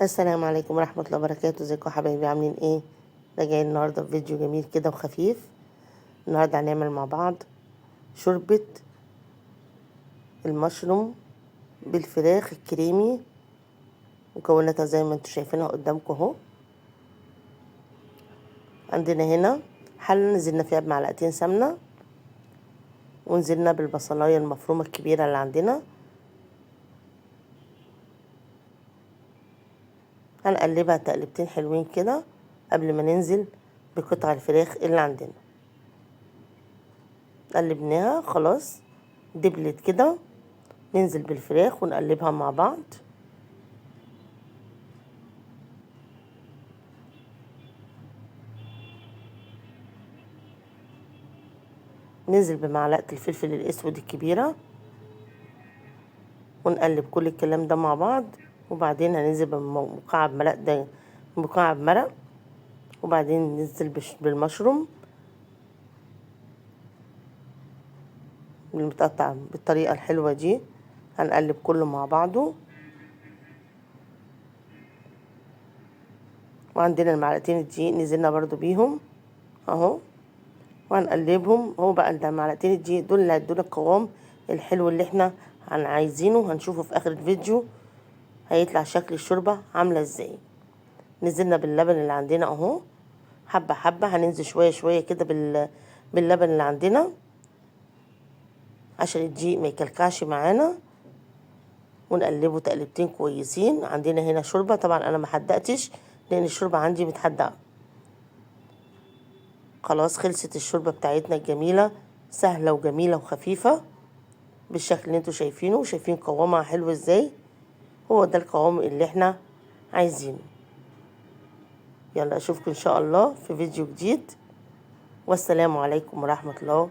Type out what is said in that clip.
السلام عليكم ورحمة الله وبركاته. ازيكم يا حبايبي، عاملين ايه؟ راجعين النهارده بفيديو جميل كده وخفيف. النهارده هنعمل مع بعض شوربة المشروم بالفراخ الكريمي. مكوناتها زي ما انتوا شايفينها قدامكم اهو. عندنا هنا حلة نزلنا فيها بمعلقتين سمنة، ونزلنا بالبصلاية المفرومة الكبيرة اللي عندنا. هنقلبها تقلبتين حلوين كده قبل ما ننزل بقطع الفراخ اللي عندنا. قلبناها خلاص دبلت كده، ننزل بالفراخ ونقلبها مع بعض. ننزل بمعلقة الفلفل الاسود الكبيرة ونقلب كل الكلام ده مع بعض. وبعدين هننزل بمكعب مكعب مرق، وبعدين ننزل بالمشروم المتقطع بالطريقة الحلوة دي. هنقلب كله مع بعضه. وعندنا المعلقتين الدقيق نزلنا برضو بيهم اهو، وهنقلبهم. هو بقى ده معلقتين الدقيق دول اللي هيدونا القوام الحلو اللي احنا عايزينه. هنشوفه في اخر الفيديو هيطلع شكل الشوربة عاملة ازاي. نزلنا باللبن اللي عندنا اهو حبة حبة. هننزل شوية شوية كده باللبن اللي عندنا عشان الدقيق ما يكلكعش معانا، ونقلبه تقلبتين كويسين. عندنا هنا شوربة، طبعا انا ما حدقتش لان الشوربة عندي متحدقة. خلاص خلصت الشوربة بتاعتنا الجميلة، سهلة وجميلة وخفيفة بالشكل اللي انتوا شايفينه. شايفين قوامها حلو ازاي؟ هو ده القوام اللي احنا عايزينه. يلا اشوفكم ان شاء الله في فيديو جديد، والسلام عليكم ورحمة الله